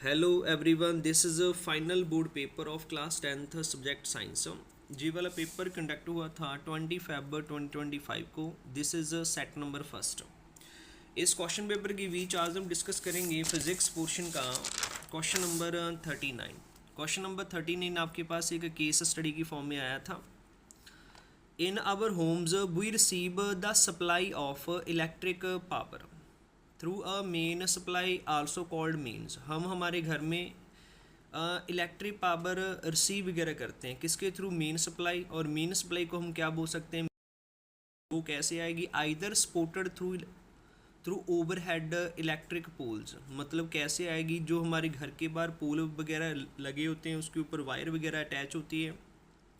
Hello everyone, this is a final board paper of class 10th subject science. जी वाला paper conduct हुआ था 20 फरवरी 2025 को। This is set number first. इस क्वेश्चन पेपर के बीच आज हम डिस्कस करेंगे फिजिक्स पोर्शन का क्वेश्चन नंबर 39। क्वेश्चन नंबर 39 आपके पास एक केस स्टडी की फॉर्म में आया था। In our homes we receive the supply of electric power through a main supply also called mains. हम हमारे घर में इलेक्ट्रिक पावर रिसीव वगैरह करते हैं किसके थ्रू? Main supply. और मेन सप्लाई को हम क्या बोल सकते हैं? वो कैसे आएगी? Either supported through through overhead electric poles. मतलब कैसे आएगी? जो हमारे घर के बाहर पोल वगैरह लगे होते हैं उसके ऊपर वायर वगैरह अटैच होती है,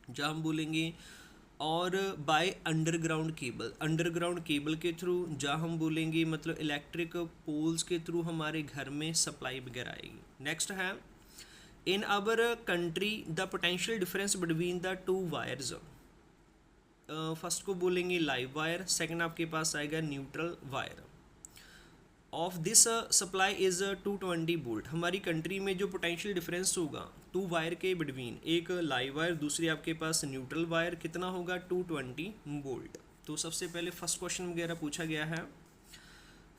जहाँ हम बोलेंगे। और by underground cable, underground cable के थ्रू, जहाँ हम बोलेंगे मतलब इलेक्ट्रिक पोल्स के थ्रू हमारे घर में सप्लाई वगैरह आएगी। नेक्स्ट है in our country the potential difference between the two wires. First को बोलेंगे लाइव वायर, सेकंड आपके पास आएगा neutral wire. Of this supply is 220 volt. हमारी कंट्री में जो पोटेंशियल डिफरेंस होगा टू वायर के बिटवीन, एक लाइव वायर दूसरी आपके पास न्यूट्रल वायर, कितना होगा? 220 वोल्ट। तो सबसे पहले फर्स्ट क्वेश्चन वगैरह पूछा गया है,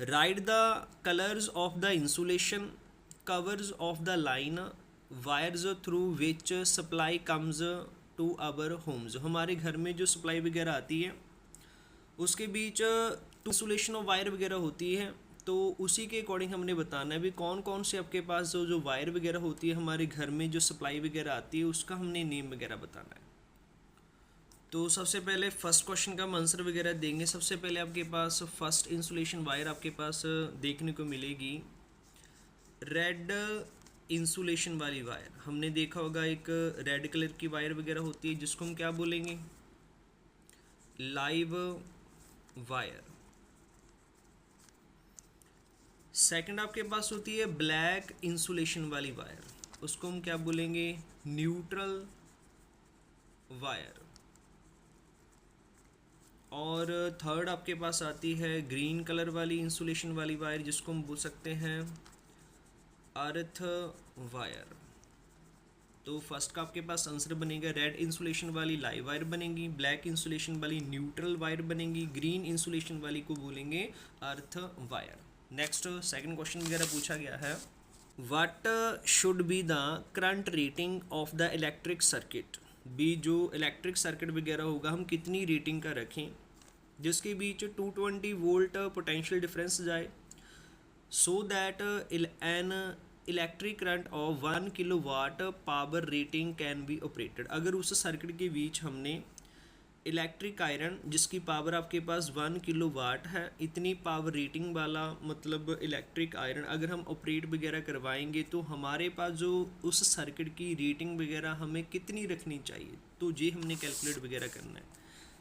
write the colours of the insulation covers of the line wires through which supply comes to our homes. हमारे घर में जो सप्लाई वगैरह आती है उसके बीच इंसुलेशन ऑफ वायर वगैरह होती है, तो उसी के अकॉर्डिंग हमने बताना है भी कौन कौन से आपके पास जो वायर वगैरह होती है हमारे घर में जो सप्लाई वगैरह आती है उसका हमने नेम वगैरह बताना है। तो सबसे पहले फर्स्ट क्वेश्चन का हम आंसर वगैरह देंगे। सबसे पहले आपके पास फर्स्ट इंसुलेशन वायर आपके पास देखने को मिलेगी रेड इंसुलेशन वाली वायर। हमने देखा होगा एक रेड कलर की वायर वगैरह होती है जिसको हम क्या बोलेंगे? Live wire. सेकंड आपके पास होती है ब्लैक इंसुलेशन वाली वायर, उसको हम क्या बोलेंगे? Neutral wire. और थर्ड आपके पास आती है ग्रीन कलर वाली इंसुलेशन वाली वायर जिसको हम बोल सकते हैं अर्थ वायर। तो फर्स्ट का आपके पास आंसर बनेगा रेड इंसुलेशन वाली लाइव वायर बनेगी, ब्लैक इंसुलेशन वाली न्यूट्रल वायर बनेगी, ग्रीन इंसुलेशन वाली को बोलेंगे earth wire. Next second question वगैरह पूछा गया है, what should be the current rating of the electric circuit. भी जो इलेक्ट्रिक सर्किट वगैरह होगा हम कितनी रेटिंग का रखें जिसके बीच 220 वोल्ट पोटेंशियल डिफरेंस जाए, so that an electric current of 1 kilowatt power rating can be operated. अगर उस सर्किट के बीच हमने इलेक्ट्रिक आयरन जिसकी पावर आपके पास 1 किलोवाट है, इतनी पावर रेटिंग वाला मतलब इलेक्ट्रिक आयरन अगर हम ऑपरेट वगैरह करवाएंगे तो हमारे पास जो उस सर्किट की रेटिंग वगैरह हमें कितनी रखनी चाहिए, तो ये हमने कैलकुलेट वगैरह करना है।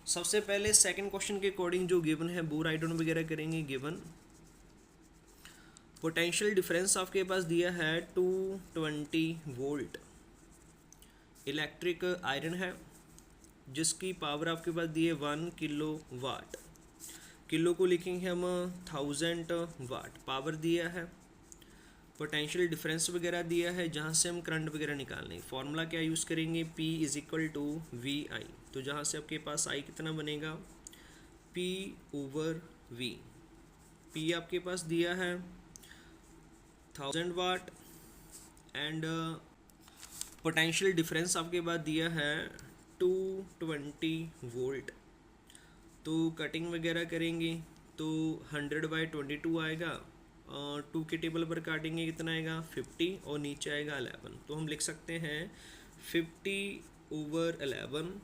सबसे पहले सेकंड क्वेश्चन के अकॉर्डिंग जो गिवन है वो राइट डाउन वगैरह करेंगे। गिवन पोटेंशियल डिफरेंस आपके पास दिया है 220 वोल्ट, इलेक्ट्रिक आयरन है जिसकी पावर आपके पास दी है 1 किलो वाट। किलो को लिखेंगे हम 1000 वाट पावर दिया है। पोटेंशियल डिफरेंस वगैरह दिया है जहाँ से हम करंट वगैरह निकालने, फॉर्मूला क्या यूज़ करेंगे? P is equal to V I. तो जहाँ से आपके पास आई कितना बनेगा? P over V। P आपके पास दिया है 1000 वाट एंड पोटेंशियल डिफरेंस आपके पास दिया है 220 वोल्ट। तो कटिंग वगैरह करेंगे तो 100/22 आएगा, 2 के टेबल पर काटेंगे कितना आएगा? 50 और नीचे आएगा 11। तो हम लिख सकते हैं 50/11।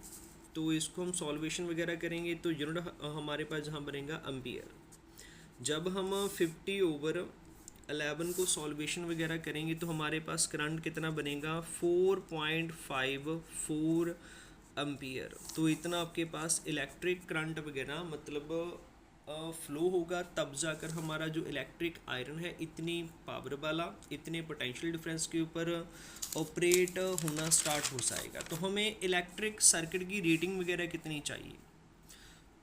तो इसको हम सॉल्वेशन वगैरह करेंगे तो यूनिट हमारे पास जहाँ बनेगा एम्पियर। जब हम 50/11 को सॉल्वेशन वगैरह करेंगे तो हमारे पास करंट कितना बनेगा? 4.54 एम्पियर। तो इतना आपके पास इलेक्ट्रिक करंट वगैरह मतलब फ्लो होगा, तब जाकर हमारा जो इलेक्ट्रिक आयरन है इतनी पावर वाला इतने पोटेंशियल डिफरेंस के ऊपर ऑपरेट होना स्टार्ट हो जाएगा। तो हमें इलेक्ट्रिक सर्किट की रेटिंग वगैरह कितनी चाहिए?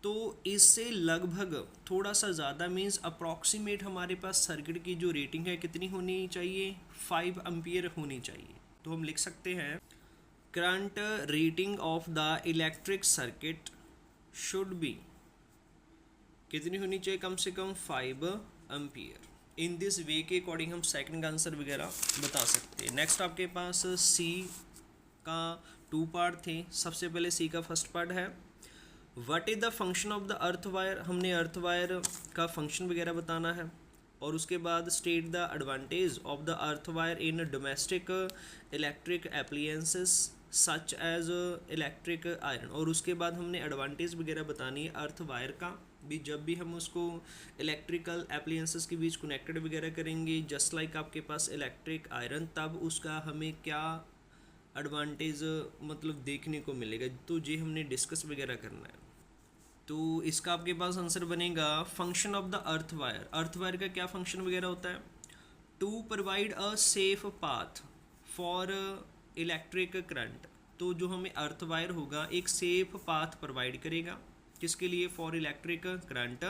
तो इससे लगभग थोड़ा सा ज़्यादा मीन्स अप्रॉक्सीमेट हमारे पास सर्किट की जो रेटिंग है कितनी होनी चाहिए, 5 एम्पियर होनी चाहिए। तो हम लिख सकते हैं current rating of the electric circuit should be कितनी होनी चाहिए, कम से कम 5 एम्पियर। इन दिस वे के अकॉर्डिंग हम सेकंड का आंसर वगैरह बता सकते हैं। नेक्स्ट आपके पास सी का 2 पार्ट थे। सबसे पहले सी का फर्स्ट पार्ट है what is the function of the earth wire. हमने अर्थ वायर का फंक्शन वगैरह बताना है। और उसके बाद state the advantage of the earth wire in domestic electric appliances such as electric iron. और उसके बाद हमने एडवांटेज वगैरह बतानी है अर्थ वायर का भी, जब भी हम उसको इलेक्ट्रिकल एप्लियंसेस के बीच कनेक्टेड वगैरह करेंगे जस्ट लाइक आपके पास इलेक्ट्रिक आयरन, तब उसका हमें क्या एडवांटेज मतलब देखने को मिलेगा। तो ये हमने डिस्कस वगैरह करना है। तो इसका आपके पास आंसर बनेगा function of the earth wire. Earth wire का क्या फंक्शन वगैरह होता है, to provide a safe path for electric current. तो जो हमें अर्थ वायर होगा एक सेफ पाथ प्रोवाइड करेगा, किसके लिए, for electric current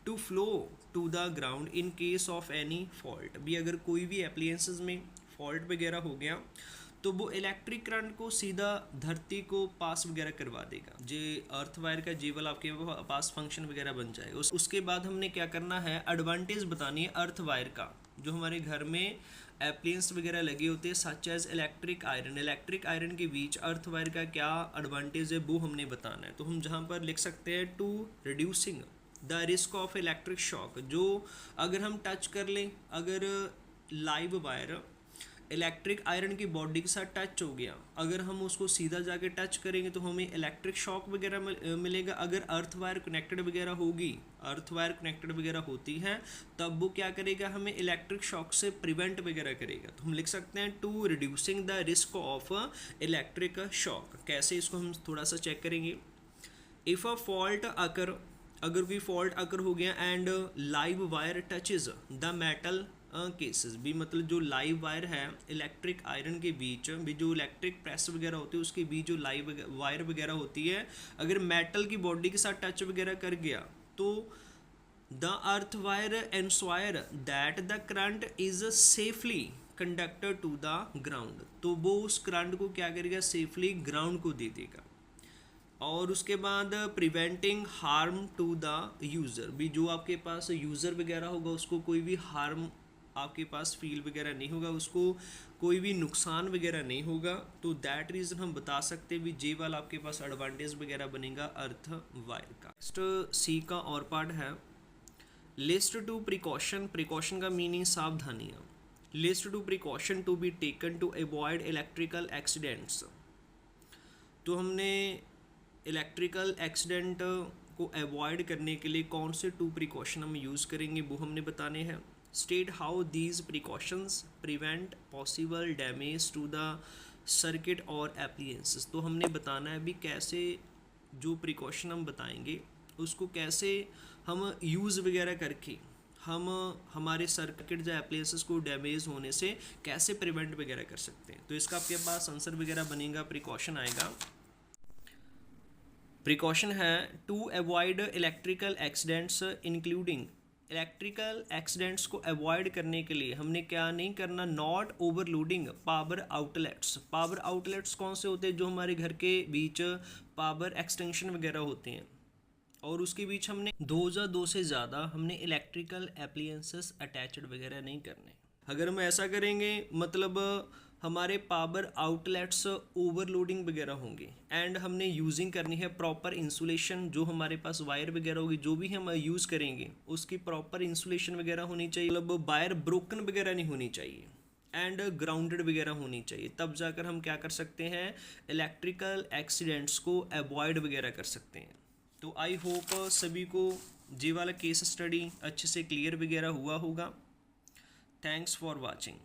to flow to the ground in case of any fault. भी अगर कोई भी एप्लियंसेस में फॉल्ट वगैरह हो गया तो वो इलेक्ट्रिक करंट को सीधा धरती को पास वगैरह करवा देगा। जे अर्थ वायर का जेवल आपके पास फंक्शन वगैरह बन जाएगा। उसके बाद हमने क्या करना है, एडवांटेज बतानी है अर्थ वायर का। जो हमारे घर में एप्लियंस वगैरह लगे होते हैं such as electric iron, electric iron के बीच अर्थ वायर का क्या एडवांटेज है वो हमने बताना है। तो हम जहाँ पर लिख सकते हैं to reducing the risk of electric shock. जो अगर हम टच कर लें, अगर लाइव वायर इलेक्ट्रिक आयरन की बॉडी के साथ टच हो गया, अगर हम उसको सीधा जाके टच करेंगे तो हमें इलेक्ट्रिक शॉक वगैरह मिलेगा। अगर अर्थ वायर कनेक्टेड वगैरह होगी, अर्थ वायर कनेक्टेड वगैरह होती है, तब वो क्या करेगा, हमें इलेक्ट्रिक शॉक से प्रिवेंट वगैरह करेगा। तो हम लिख सकते हैं to reducing the risk of electric shock. कैसे, इसको हम थोड़ा सा चेक करेंगे। इफ़ अ फॉल्ट अकर, अगर कोई फॉल्ट अकर हो गया and live wire touches the metal cases, भी मतलब जो लाइव वायर है इलेक्ट्रिक आयरन के बीच भी, जो इलेक्ट्रिक प्रेस वगैरह होती है उसके बीच जो लाइव वायर वगैरह होती है, अगर मेटल की बॉडी के साथ टच वगैरह कर गया तो the earth wire ensure that the current is safely conducted to the ground. तो वो उस करंट को क्या करेगा, सेफली ग्राउंड को दे देगा। और उसके बाद preventing harm to the user, भी जो आपके पास यूज़र वगैरह होगा उसको कोई भी हार्म आपके पास फील वगैरह नहीं होगा, उसको कोई भी नुकसान वगैरह नहीं होगा। तो दैट रीज़न हम बता सकते हैं भी जे वाला आपके पास एडवांटेज वगैरह बनेगा अर्थ वायर का। नेक्स्ट सी का और पार्ट है लिस्ट टू प्रिकॉशन। प्रिकॉशन का मीनिंग सावधानियाँ। List two precaution to be taken to avoid electrical accidents. तो हमने इलेक्ट्रिकल एक्सीडेंट को अवॉइड करने के लिए कौन से 2 प्रिकॉशन हम यूज़ करेंगे वो हमने बताने हैं। State how these precautions prevent possible damage to the circuit और एप्लियंसेस। तो हमने बताना है भी कैसे जो प्रिकॉशन हम बताएंगे उसको कैसे हम यूज़ वगैरह करके हम हमारे सर्किट या एप्लियंसेस को डैमेज होने से कैसे प्रिवेंट वगैरह कर सकते हैं। तो इसका आपके पास आंसर वगैरह बनेगा, प्रिकॉशन आएगा। प्रिकॉशन है to avoid electrical accidents including. Electrical accidents को अवॉइड करने के लिए हमने क्या नहीं करना, not overloading power outlets. Power outlets कौन से होते हैं, जो हमारे घर के बीच पावर एक्सटेंशन वगैरह होते हैं और उसके बीच हमने 2 से ज़्यादा हमने इलेक्ट्रिकल एप्लियंसेस अटैच्ड वगैरह नहीं करने। अगर हम ऐसा करेंगे मतलब हमारे पावर आउटलेट्स ओवरलोडिंग वगैरह होंगे एंड हमने यूजिंग करनी है प्रॉपर इंसुलेशन। जो हमारे पास वायर वगैरह होगी जो भी हम यूज़ करेंगे उसकी प्रॉपर इंसुलेशन वगैरह होनी चाहिए, मतलब वायर ब्रोकन वगैरह नहीं होनी चाहिए एंड ग्राउंडेड वगैरह होनी चाहिए। तब जाकर हम क्या कर सकते हैं, इलेक्ट्रिकल एक्सीडेंट्स को अवॉइड वगैरह कर सकते हैं। तो आई होप सभी को ये वाला केस स्टडी अच्छे से क्लियर वगैरह हुआ होगा। Thanks for watching.